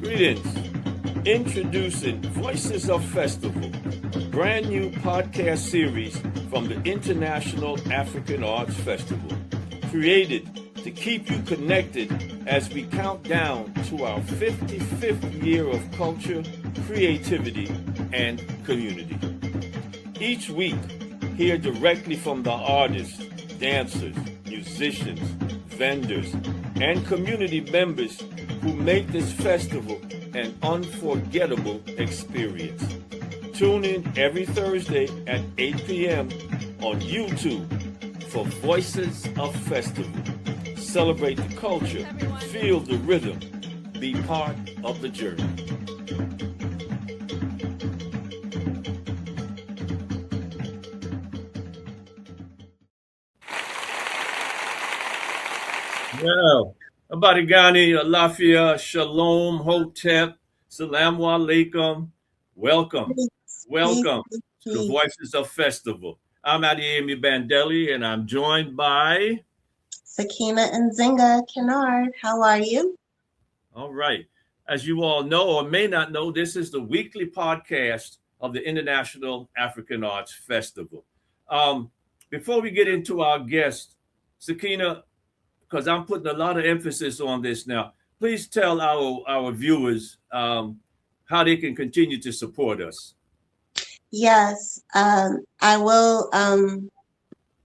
Greetings. Introducing Voices of Festival, a brand new podcast series from the International African Arts Festival, created to keep you connected as we count down to our 55th year of culture, creativity, and community. Each week, hear directly from the artists, dancers, musicians, vendors, and community members who make this festival an unforgettable experience. Tune in every Thursday at 8 p.m. on YouTube for Voices of Festival. Celebrate the culture, feel the rhythm, be part of the journey. Well, Abadigani, Alafia, Shalom, Hotep, Salamu Alaikum. Welcome to the Voices of Festival. I'm Adeyemi Bandele, and I'm joined by Sahkeenah and Kinard. How are you? All right. As you all know or may not know, this is the weekly podcast of the International African Arts Festival. Before we get into our guest, Sahkeenah, because I'm putting a lot of emphasis on this now, please tell our viewers how they can continue to support us. Yes, I will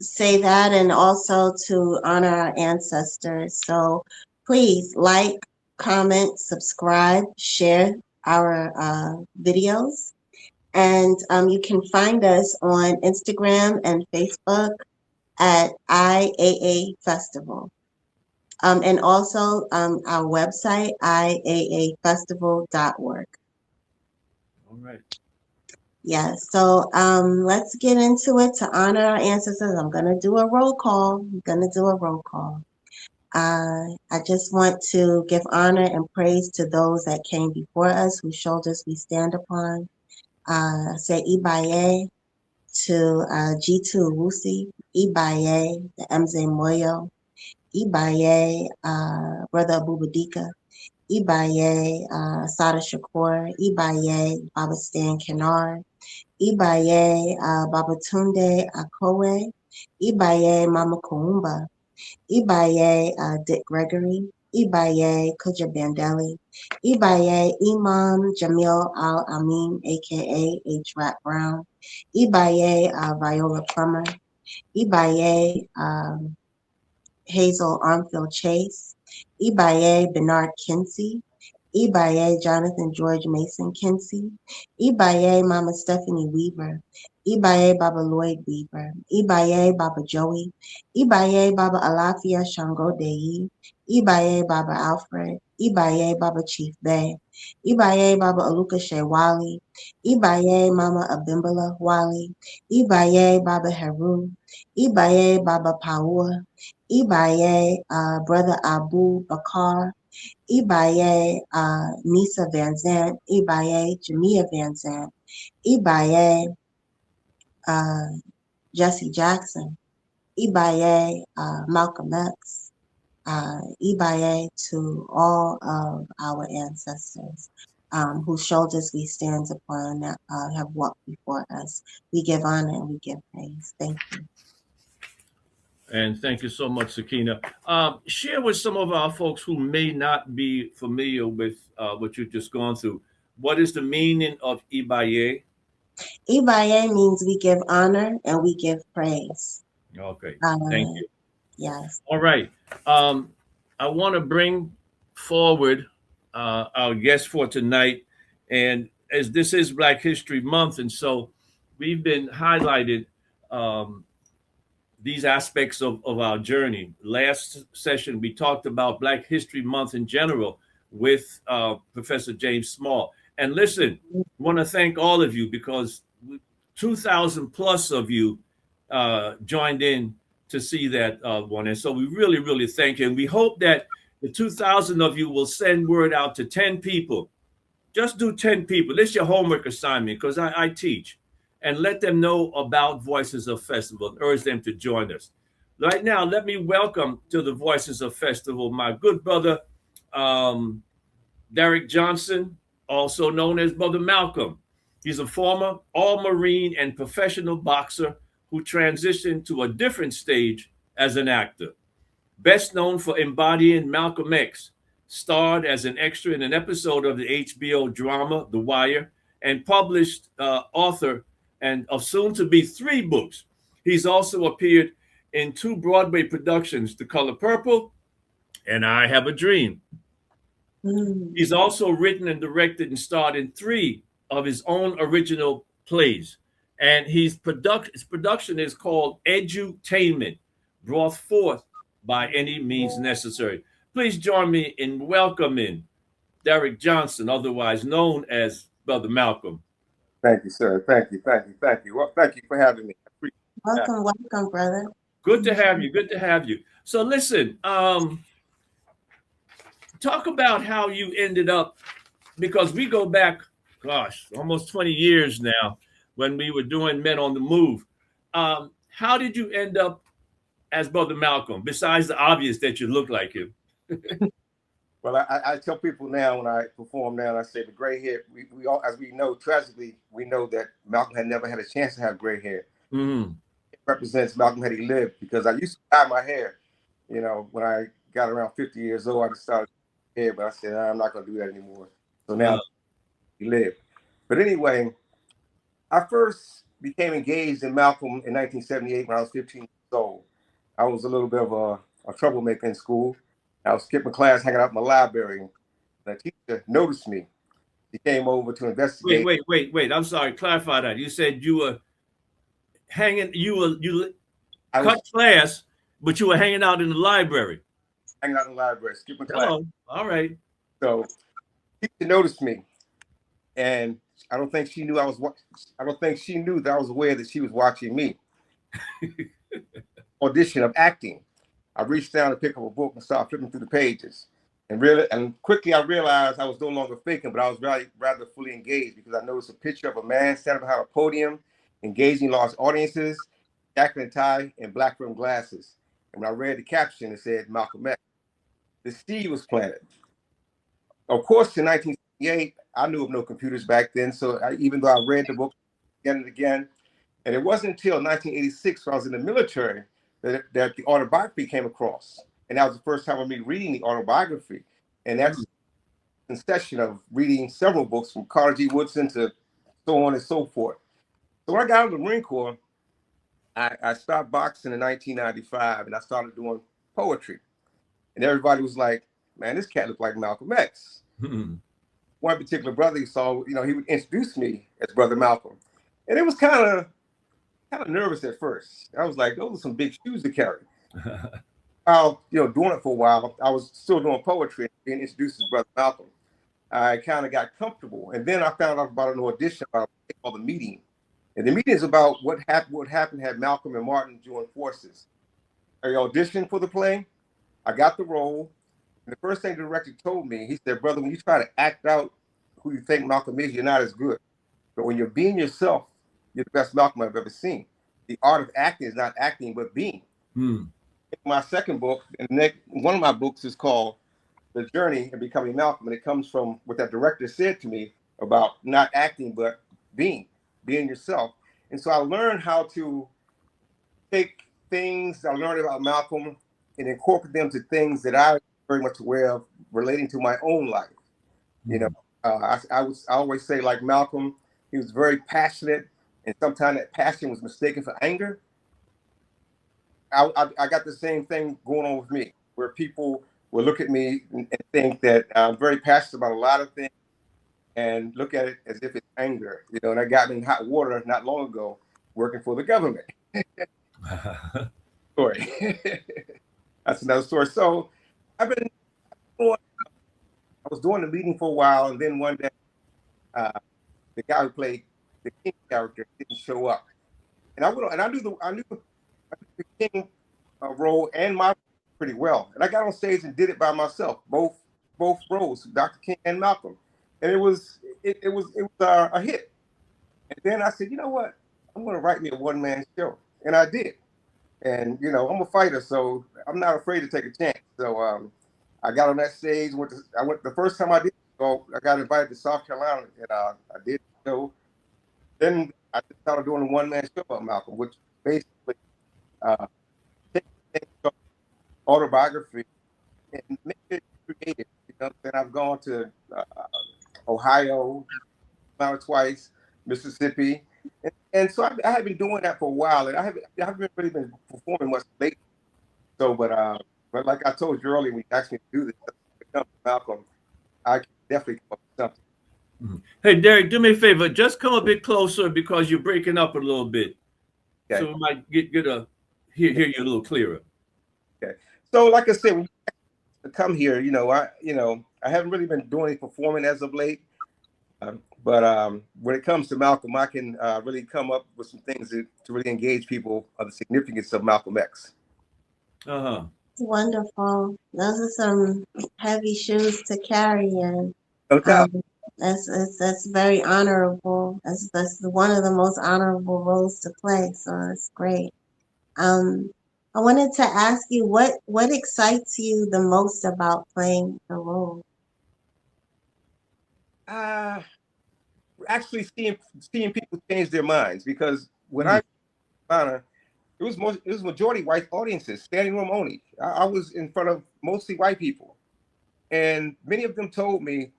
say that, and also to honor our ancestors. So please like, comment, subscribe, share our videos. And you can find us on Instagram and Facebook at IAA Festival. And also our website, iaafestival.org. All right. Yeah, so let's get into it to honor our ancestors. I'm going to do a roll call. I just want to give honor and praise to those that came before us, whose shoulders we stand upon. Say Ibaye to G2 Wusi, Ibaye, the Mze Moyo, Ibaye, Brother Abubadika, Ibaye, Sada Shakur, Ibaye, Baba Stan Kinard, Ibaye, Baba Tunde Akowe, Ibaye, Mama Kuumba, Ibaye, Dick Gregory, Ibaye, Kuja Bandele, Ibaye, Imam Jamil Al-Amin, a.k.a. H. Rat Brown, Ibaye, Viola Plummer, Ibaye, Hazel Armfield Chase, Ibaye Bernard Kinsey, Ibaye Jonathan George Mason Kinsey, Ibaye Mama Stephanie Weaver, Ibaye Baba Lloyd Weaver, Ibaye Baba Joey, Ibaye Baba Alafia Shango Deyi, Ibaye Baba Alfred, Ibaye Baba Chief Bay, Ibaye Baba Aluka Shewali, Ibaye Mama Abimbala Wali, Ibaye Baba Heru, Ibaye Baba Paua, Ibaye Brother Abu Bakar, Ibaye Nisa Van Zant, Ibaye Jamia Van Zant, Ibaye Jesse Jackson, Ibaye Malcolm X, Ibaye to all of our ancestors whose shoulders we stand upon have walked before us. We give honor and we give praise. Thank you. And thank you so much, Sahkeenah. Share with some of our folks who may not be familiar with what you've just gone through. What is the meaning of Ibaye? Ibaye means we give honor and we give praise. Okay, thank you. Yes. All right. I want to bring forward our guest for tonight. And as this is Black History Month, and so we've been highlighted these aspects of our journey. Last session, we talked about Black History Month in general with Professor James Small. And listen, I want to thank all of you because 2,000 plus of you joined in to see that one. And so we really, really thank you. And we hope that the 2,000 of you will send word out to 10 people. Just do 10 people. This is your homework assignment because I teach. And let them know about Voices of Festival and urge them to join us. Right now, let me welcome to the Voices of Festival my good brother, Derek Johnson, also known as Brother Malcolm. He's a former All-Marine and professional boxer who transitioned to a different stage as an actor. Best known for embodying Malcolm X, starred as an extra in an episode of the HBO drama The Wire, and published author and of soon to be three books. He's also appeared in two Broadway productions, The Color Purple and I Have a Dream. He's also written and directed and starred in three of his own original plays. And his production is called Edutainment, brought forth by any means necessary. Please join me in welcoming Derek Johnson, otherwise known as Brother Malcolm. Thank you, sir. Thank you, thank you, thank you. Well, thank you for having me. Welcome, welcome, brother. Good to have you. Good to have you. So listen, talk about how you ended up, because we go back, gosh, almost 20 years now when we were doing Men on the Move. How did you end up as Brother Malcolm, besides the obvious that you look like him? Well, I tell people now when I perform now, I say the gray hair, we all, as we know, tragically, we know that Malcolm had never had a chance to have gray hair. Mm-hmm. It represents Malcolm had he lived, because I used to dye my hair, you know, when I got around 50 years old, I just started hair, but I said, I'm not going to do that anymore. So now he lived. But anyway, I first became engaged in Malcolm in 1978 when I was 15 years old. I was a little bit of a troublemaker in school. I was skipping class, hanging out in the library. The teacher noticed me. He came over to investigate. Wait. I'm sorry. Clarify that. You said you were hanging. You cut class, but you were hanging out in the library. Hanging out in the library, skipping class. Oh, all right. So teacher noticed me, and I don't think she knew I was. I don't think she knew that I was aware that she was watching me. Audition of acting. I reached down to pick up a book and started flipping through the pages, and quickly I realized I was no longer faking, but I was rather fully engaged, because I noticed a picture of a man standing behind a podium, engaging large audiences, jacket and tie, and black rimmed glasses. And when I read the caption, it said Malcolm X. The seed was planted. Of course, in 1978, I knew of no computers back then, so even though I read the book again and again, and it wasn't until 1986, when I was in the military, that the autobiography came across. And that was the first time of me reading the autobiography. And that's a session of reading several books from Carter G. Woodson to so on and so forth. So when I got out of the Marine Corps, I stopped boxing in 1995, and I started doing poetry. And everybody was like, man, this cat looked like Malcolm X. Mm-hmm. One particular brother he saw, you know, he would introduce me as Brother Malcolm. And it was kind of nervous at first. I was like, those are some big shoes to carry. While, you know, doing it for a while, I was still doing poetry and being introduced as Brother Malcolm. I kind of got comfortable. And then I found out about an audition about called The Meeting. And the meeting is about what happened had Malcolm and Martin joined forces. I auditioned for the play. I got the role. And the first thing the director told me, he said, brother, when you try to act out who you think Malcolm is, you're not as good. But when you're being yourself, you're the best Malcolm I've ever seen. The art of acting is not acting, but being. My second book, and one of my books is called The Journey in Becoming Malcolm. And it comes from what that director said to me about not acting, but being yourself. And so I learned how to take things I learned about Malcolm and incorporate them to things that I was very much aware of relating to my own life. You know, I always say, like Malcolm, he was very passionate, and sometimes that passion was mistaken for anger. I got the same thing going on with me, where people will look at me and think that I'm very passionate about a lot of things and look at it as if it's anger, you know, and that got me in hot water not long ago working for the government. Story. That's another story. So I was doing the meeting for a while, and then one day the guy who played the king character didn't show up. And I knew the king role and my pretty well. And I got on stage and did it by myself, both roles, Dr. King and Malcolm. And it was a hit. And then I said, you know what? I'm going to write me a one-man show. And I did. And, you know, I'm a fighter, so I'm not afraid to take a chance. So I got on that stage. The first time I did So I got invited to South Carolina, and I did the show. Then I just started doing a one-man show about Malcolm, which basically uh, takes things from autobiography and make it creative. You know, then I've gone to Ohio twice, Mississippi, and so I have been doing that for a while, and I haven't really been performing much lately. So, but like I told you earlier, when you asked me to do this, become Malcolm, I can definitely come up with something. Mhm. Hey, Derek, do me a favor. Just come a bit closer because you're breaking up a little bit. Okay. So we might get a hear you a little clearer. Okay. So, like I said, when you come here, I haven't really been doing any performing as of late. But when it comes to Malcolm, I can really come up with some things to really engage people of the significance of Malcolm X. Uh-huh. Wonderful. Those are some heavy shoes to carry, and No doubt. that's very honorable. That's one of the most honorable roles to play. So it's great. I wanted to ask you what excites you the most about playing the role? Actually seeing people change their minds, because when Mm. it was majority white audiences, standing room only. I was in front of mostly white people, and many of them told me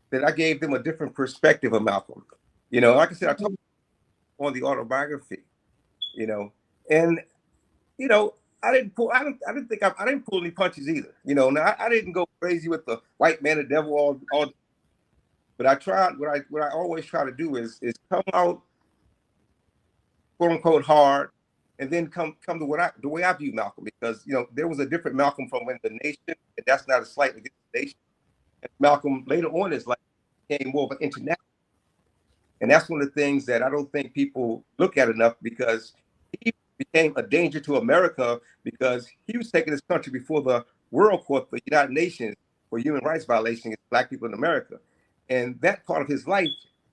that I gave them a different perspective of Malcolm. Like I said, I told on the autobiography, you know, and you know, I didn't think I didn't pull any punches either. Now I didn't go crazy with the white man, the devil, all. But I tried. What I always try to do is come out, quote unquote, hard, and then come to the way I view Malcolm, because there was a different Malcolm from when the nation, and that's not a slight against the nation. And Malcolm later on in his life became more of an international, and that's one of the things that I don't think people look at enough, because he became a danger to America because he was taking his country before the World Court for the United Nations for human rights violations against Black people in America. And that part of his life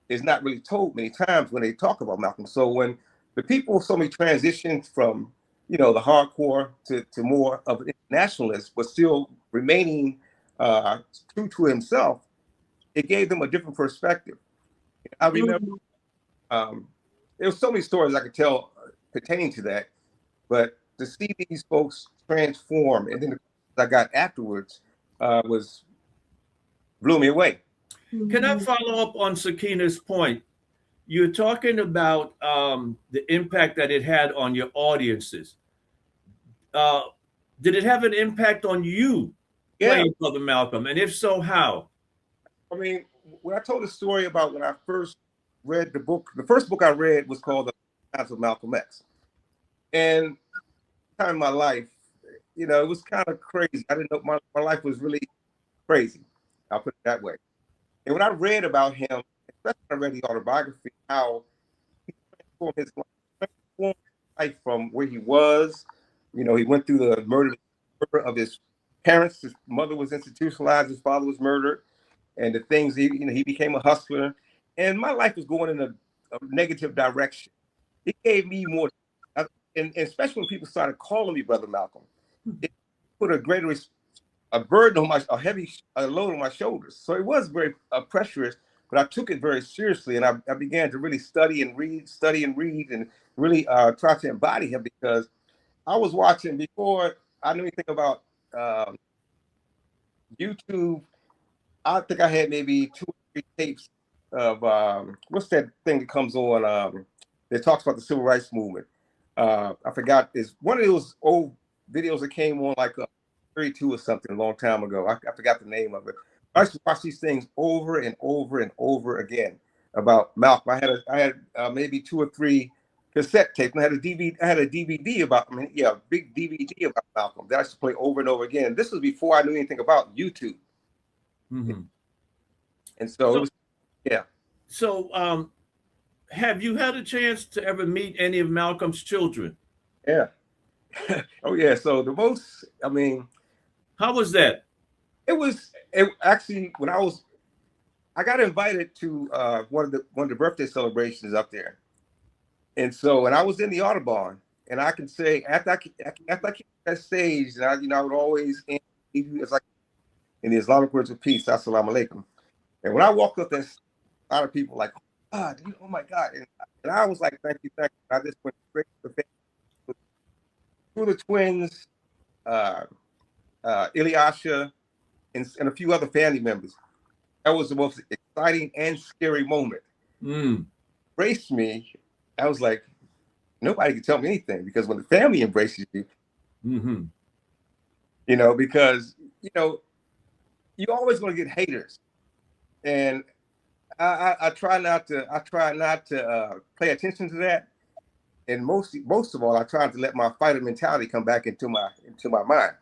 is not really told many times when they talk about Malcolm. So when the people saw me transition from, the hardcore to more of an internationalist, but still remaining true to himself, it gave them a different perspective. I remember there was so many stories I could tell pertaining to that, but to see these folks transform, and then the I got afterwards was blew me away. Can I follow up on Sahkeenah's point? You're talking about the impact that it had on your audiences. Uh, did it have an impact on you Yeah, playing Brother Malcolm? And if so, how? I mean, when I told the story about when I first read the book, the first book I read was called The Lives of Malcolm X. And time in my life, it was kind of crazy. I didn't know my life was really crazy. I'll put it that way. And when I read about him, especially when I read the autobiography, how he transformed his life from where he was. He went through the murder of his parents. His mother was institutionalized. His father was murdered. And the things he became a hustler. And my life was going in a negative direction. It gave me more, and especially when people started calling me Brother Malcolm, it put a burden on a heavy load on my shoulders. So it was very pressurous, but I took it very seriously, and I began to really study and read, and really try to embody him, because I was watching before I knew anything about YouTube. I think I had maybe 2 or 3 tapes of what's that thing that comes on that talks about the civil rights movement. I forgot, is one of those old videos that came on like 32 or something a long time ago. I forgot the name of it. I used to watch these things over and over and over again about Malcolm. I had maybe 2 or 3 cassette tapes. And I had a DVD about, big DVD about Malcolm that I used to play over and over again. This was before I knew anything about YouTube. Mm-hmm. And so it was, yeah. So, have you had a chance to ever meet any of Malcolm's children? Yeah. Oh, yeah. So How was that? it actually, when I got invited to one of the birthday celebrations up there. And I was in the Audubon, and I can say after I came to that stage, and I would always end, it's like in the Islamic words of peace, assalamu alaikum. And when I walked up there, a lot of people like, oh my God. And I was like, thank you. I just went straight to the family. Two of the twins, Ilyasha, and a few other family members. That was the most exciting and scary moment. Embraced me. I was like, nobody can tell me anything, because when the family embraces you, you know, because, you know, you're always going to get haters. And I try not to pay attention to that. And most of all, I try to let my fighter mentality come back into my mind.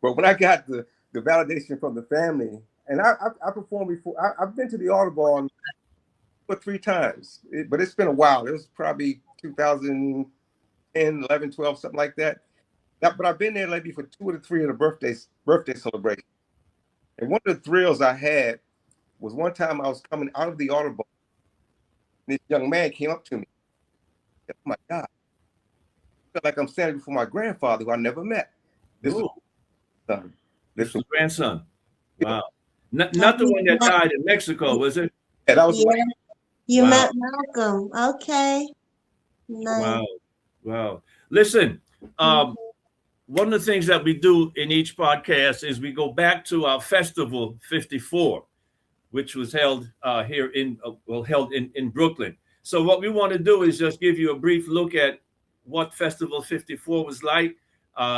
But when I got the validation from the family, and I performed before, I've been to the Audubon 2 or 3 times, but it's been a while. It was probably 2010, 11, 12, something like that. But I've been there maybe for 2 or 3 of the birthday celebration. And one of the thrills I had was one time I was coming out of the Audubon. This young man came up to me. Oh my God. I felt like I'm standing before my grandfather, who I never met. This was son. This was grandson. Wow. Not the one that died in Mexico, was it? Yeah, that was You met Malcolm. Okay. Nice. Wow. Listen, one of the things that we do in each podcast is we go back to our Festival 54, which was held here in Brooklyn. So what we want to do is just give you a brief look at what Festival 54 was like.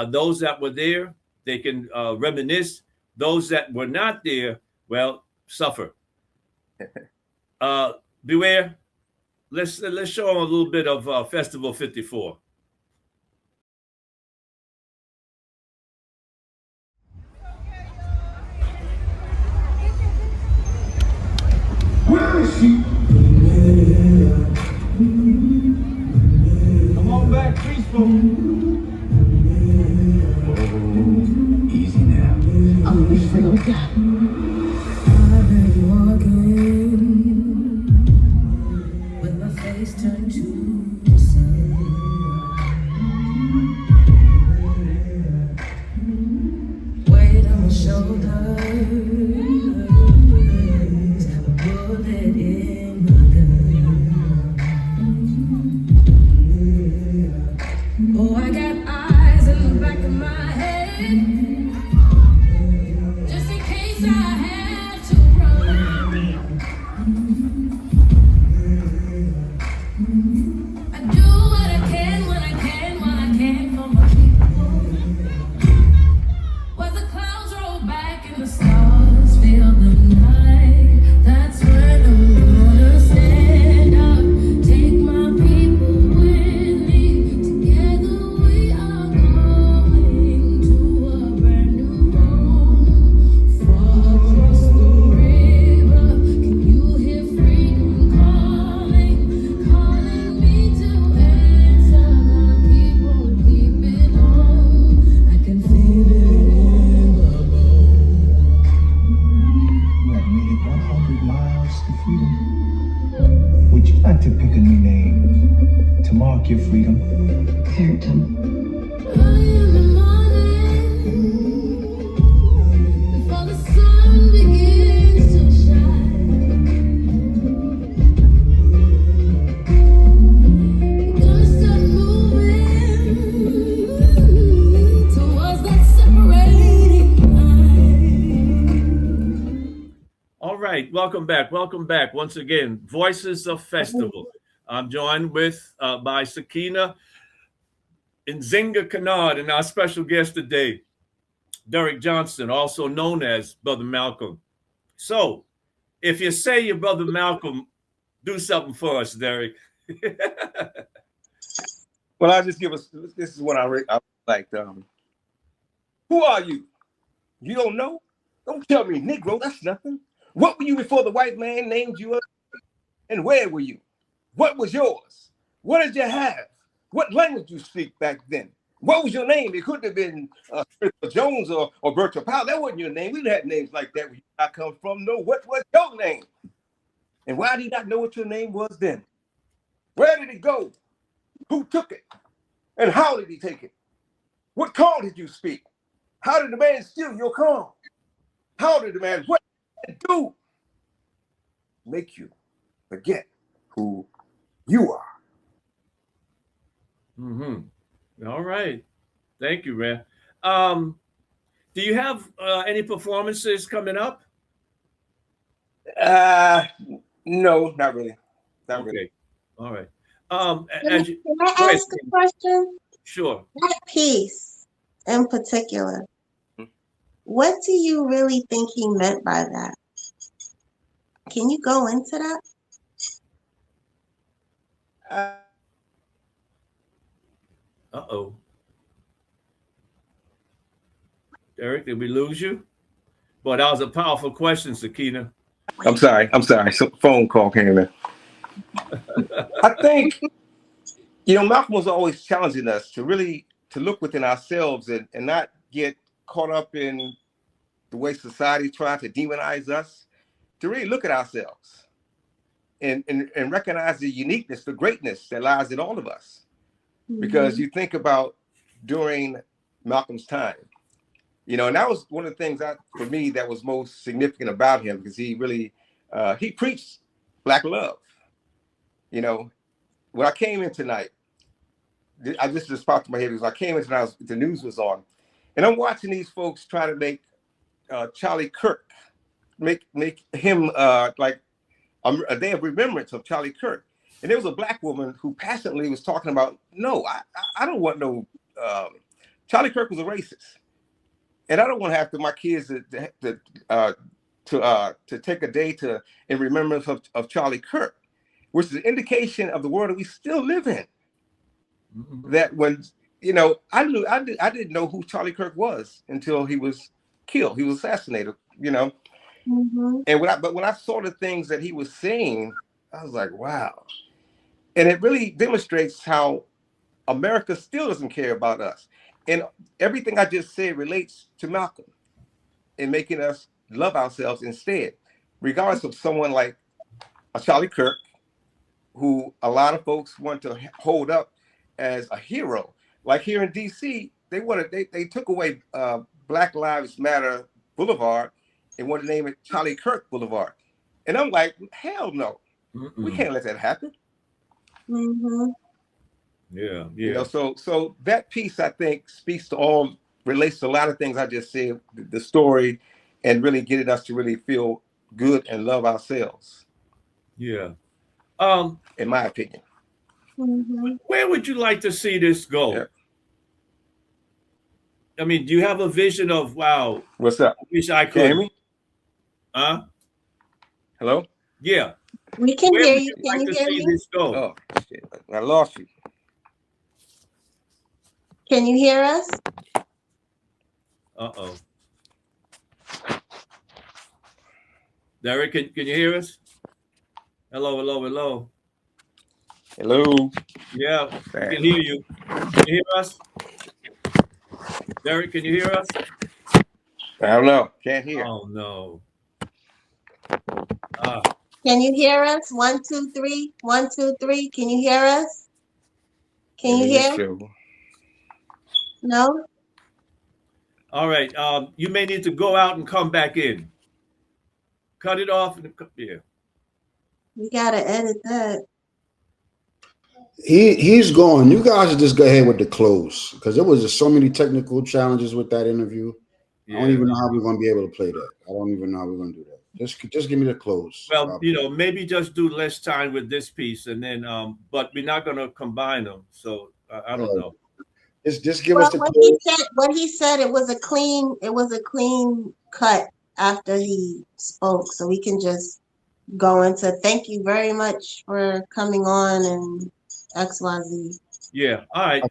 Those that were there, they can reminisce. Those that were not there, well, suffer. Beware. Let's show them a little bit of Festival 54. Where is she? Come on back, peaceful. Easy now. I'm gonna feel like that. I've been walking with my face turned to the sun. Weight on my shoulders. Oh, I got eyes in the back of my head, just in case I have to run. I do what I can when I can, while I can for my people. While the clouds roll back and the stars fill the night, that's when I'm gonna stand up, take my people with me. Together we are going to a brand new home, far across the river. Can you hear freedom calling, calling me to answer? Gonna keep on keeping on. I can feel it in my bones. You have made it 100 miles to freedom. Would you like to pick a new name to mark your freedom? Phantom. Early in the morning, before the sun begins to shine, we're gonna start moving towards that separating line. All right, welcome back. Once again, Voices of Festival. I'm joined by Sahkeenah and Kinard, and our special guest today, Derek Johnson, also known as Brother Malcolm. So, if you say your Brother Malcolm, do something for us, Derek. Well, I'll just give us, this is what I like. Who are you? You don't know? Don't tell me Negro, that's nothing. What were you before the white man named you up? And where were you? What was yours? What did you have? What language you speak back then? What was your name? It couldn't have been Jones or Bertha Powell. That wasn't your name. We had names like that where you not come from. No, what was your name? And why do you not know what your name was then? Where did it go? Who took it? And how did he take it? What call did you speak? How did the man steal your call? How did the man, what did he do? make you forget who you are. Mm-hmm. All right. Thank you, Ray. Do you have any performances coming up? No, not really. Not really. Okay. All right. Can I Go ahead. ask a question? Sure. That piece in particular, Hmm. what do you really think he meant by that? Can you go into that? Uh-oh. Derek, did we lose you? Boy, that was a powerful question, Sahkeenah. I'm sorry. Some phone call came in. I think, Malcolm was always challenging us to really to look within ourselves and not get caught up in the way society tries to demonize us, to really look at ourselves and recognize the uniqueness, the greatness that lies in all of us. Because you think about during Malcolm's time, and that was one of the things for me that was most significant about him, because he really he preached Black love. When I came in tonight, I just popped in my head because I came in tonight, the news was on, and I'm watching these folks try to make Charlie Kirk, make him like a day of remembrance of Charlie Kirk. And there was a Black woman who passionately was talking about, no, I don't want no. Charlie Kirk was a racist, and I don't want to have my kids to take a day in remembrance of Charlie Kirk, which is an indication of the world that we still live in. Mm-hmm. That when I didn't know who Charlie Kirk was until he was killed. He was assassinated. Mm-hmm. And when I saw the things that he was saying, I was like, wow. And it really demonstrates how America still doesn't care about us. And everything I just said relates to Malcolm in making us love ourselves instead, regardless of someone like a Charlie Kirk, who a lot of folks want to hold up as a hero. Like here in DC, they took away Black Lives Matter Boulevard and wanted to name it Charlie Kirk Boulevard. And I'm like, hell no. Mm-mm. We can't let that happen. Mm-hmm. Yeah. So that piece, I think, relates to a lot of things I just said, the story, and really getting us to really feel good and love ourselves. Yeah. In my opinion. Mm-hmm. Where would you like to see this go? Yeah. I mean, do you have a vision of, wow? What's up? I wish I could. Can you hear me? Huh? Hello? Yeah. We can Where hear would you. you Can like you to hear see me? this go? Oh, shit. I lost you. Can you hear us? Uh-oh. Derek, can you hear us? Hello. Hello. Yeah, we can hear you. Can you hear us? Derek, can you hear us? I don't know. Can't hear. Oh, no. Can you hear us? 1, 2, 3. 1, 2, 3. Can you hear us? Can you hear? True. No? All right. You may need to go out and come back in. Cut it off. Yeah. We got to edit that. He's gone. You guys should just go ahead with the close, because there was just so many technical challenges with that interview. Yeah. I don't even know how we're going to be able to play that. I don't even know how we're going to do that. Just give me the close. Well, maybe just do less time with this piece, and then but we're not going to combine them. So I don't know. Just give us the close. What he said, it was a clean cut after he spoke, so we can just go into thank you very much for coming on and XYZ. Yeah. All right.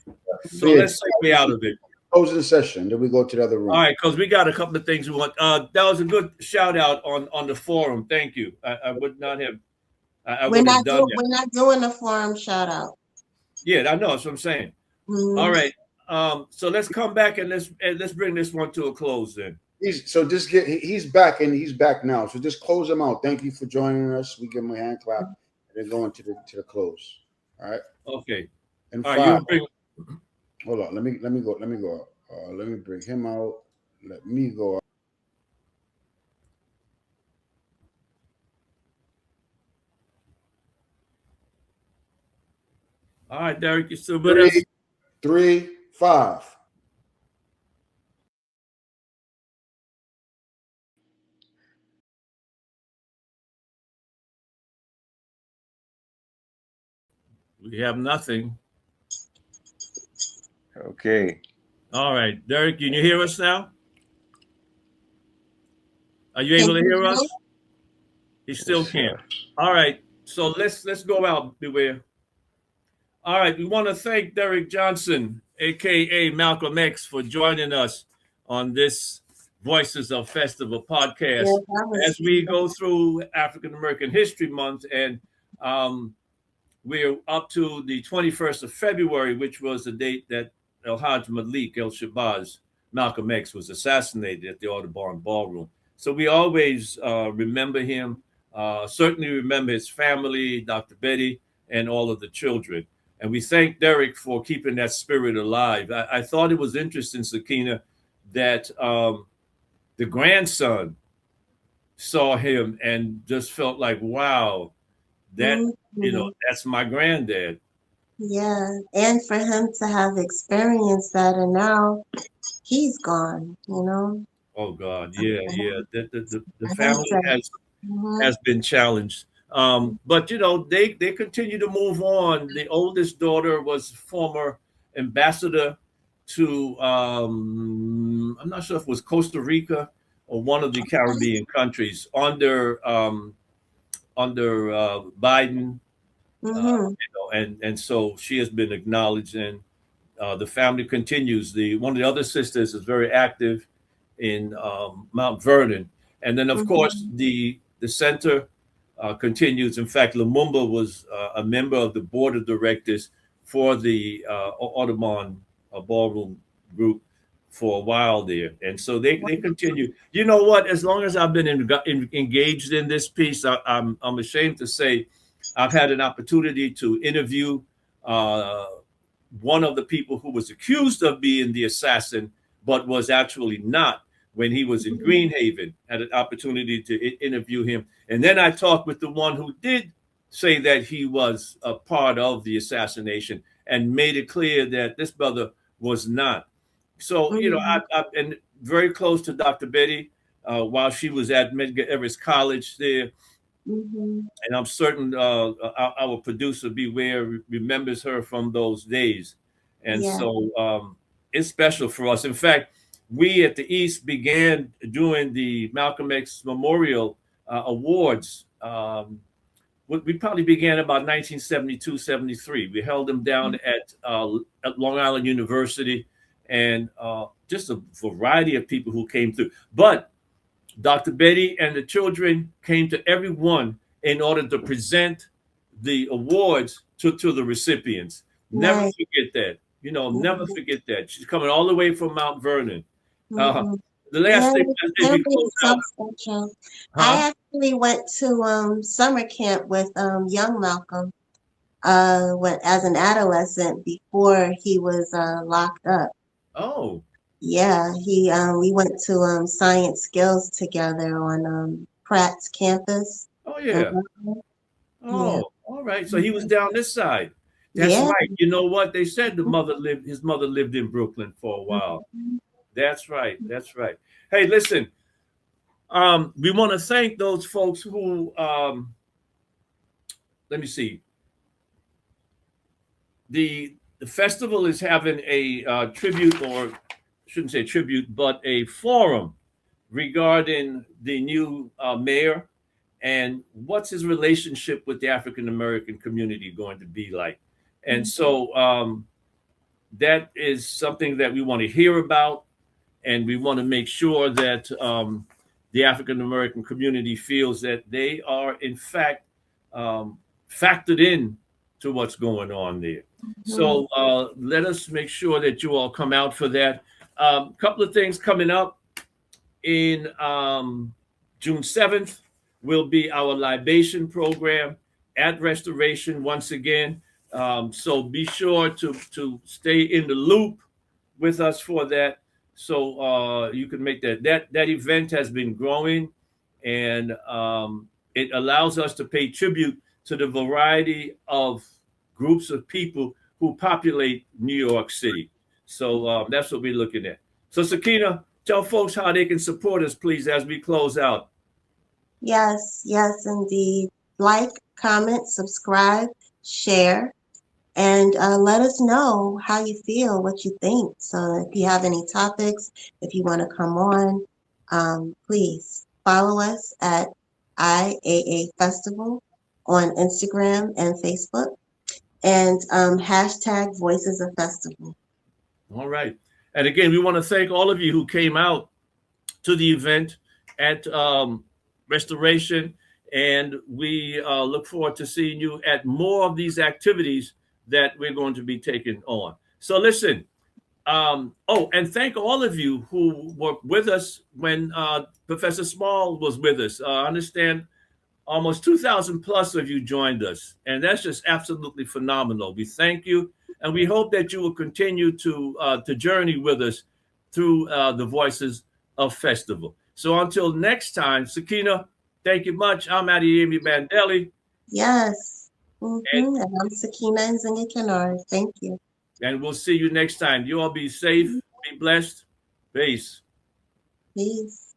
So let's segue out of it. Close the session. Then we go to the other room. All right, because we got a couple of things we want. That was a good shout out on the forum. Thank you. I would not have. We're not doing the forum shout out. Yeah, I know. That's what I'm saying. Mm-hmm. All right. So let's come back and let's bring this one to a close then. He's back, and he's back now. So just close him out. Thank you for joining us. We give him a hand clap and then go into the close. All right. Okay. And all right, hold on. Let me go. Let me bring him out. Let me go. All right, Derek, you still with us? 3, 5. We have nothing. Okay. All right, Derek, can you hear us now? Are you Can able to you hear hear us? me? He still Yes, can't. All right, so let's go out, Beware. All right, we want to thank Derek Johnson, aka Malcolm X, for joining us on this Voices of Festival Yeah, podcast that was as we go through African American History Month, and we're up to the 21st of February, which was the date that El Hajj Malik El Shabazz, Malcolm X, was assassinated at the Audubon Ballroom. So we always remember him, certainly remember his family, Dr. Betty, and all of the children. And we thank Derek for keeping that spirit alive. I thought it was interesting, Sahkeenah, that the grandson saw him and just felt like, wow, that, Mhm. that's my granddad. Yeah, and for him to have experienced that, and now he's gone. Oh God, yeah, yeah. The I think family that. has been challenged. But they continue to move on. The oldest daughter was former ambassador to I'm not sure if it was Costa Rica or one of the Caribbean countries under Biden, Mm-hmm. and so she has been acknowledged, and the family continues. The one of the other sisters is very active in Mount Vernon, and then of course Mm-hmm. the center continues. In fact, Lumumba was a member of the board of directors for the Audubon Ballroom group for a while there, and so they continue. You know what? As long as I've been engaged in this piece, I'm ashamed to say I've had an opportunity to interview uh, one of the people who was accused of being the assassin, but was actually not when he was in Greenhaven. Had an opportunity to interview him. And then I talked with the one who did say that he was a part of the assassination and made it clear that this brother was not. So, Mm-hmm. I've been very close to Dr. Betty while she was at Medgar Evers College there, Mm-hmm. and I'm certain our producer Beware remembers her from those days, and Yeah. so it's special for us. In fact, we at the East began doing the Malcolm X Memorial Awards. We probably began about 1972, 73. We held them down at Long Island University, and just a variety of people who came through. But Dr. Betty and the children came to everyone in order to present the awards to the recipients. Never Nice. forget that. Never Mm-hmm. forget that. She's coming all the way from Mount Vernon. Uh, Mm-hmm. the Yeah, last thing as we family close is so out, special. huh? I actually went to summer camp with young Malcolm when as an adolescent before he was locked up. Oh, Yeah, he we went to science skills together on Pratt's campus. oh in yeah. Brooklyn. Yeah. Oh, all right. So he was down this side. That's Yeah. right. You know what? They said his mother lived in Brooklyn for a while. Mhm. That's right. That's right. Hey, listen, we want to thank those folks who let me see. The festival is having a tribute, or shouldn't say tribute, but a forum regarding the new mayor and what's his relationship with the African American community going to be like. And so that is something that we want to hear about, and we want to make sure that the African American community feels that they are, in fact, factored in to what's going on there. Mhm. So let us make sure that you all come out for that. A couple of things coming up in June 7th will be our libation program at Restoration once again. So be sure to stay in the loop with us for that, so you can make that event has been growing, and it allows us to pay tribute to the variety of groups of people who populate New York City. So that's what we're looking at. So Sahkeenah, tell folks how they can support us, please, as we close out. Yes, yes, indeed. Like, comment, subscribe, share, and let us know how you feel, what you think. So if you have any topics, if you want to come on, please follow us at IAA Festival on Instagram and Facebook, and hashtag Voices of Festival. All right. And again, we want to thank all of you who came out to the event at Restoration. And we look forward to seeing you at more of these activities that we're going to be taking on. So listen, and thank all of you who were with us when Professor Small was with us. I understand almost 2,000 plus of you joined us, and that's just absolutely phenomenal. We thank you, and we hope that you will continue to journey with us through the Voices of Festival. So until next time, Sahkeenah, thank you much. I'm Adeyemi Bandele. Yes. And I'm Sahkeenah and Kinard. Thank you. And we'll see you next time. You all be safe, be blessed. Peace. Peace.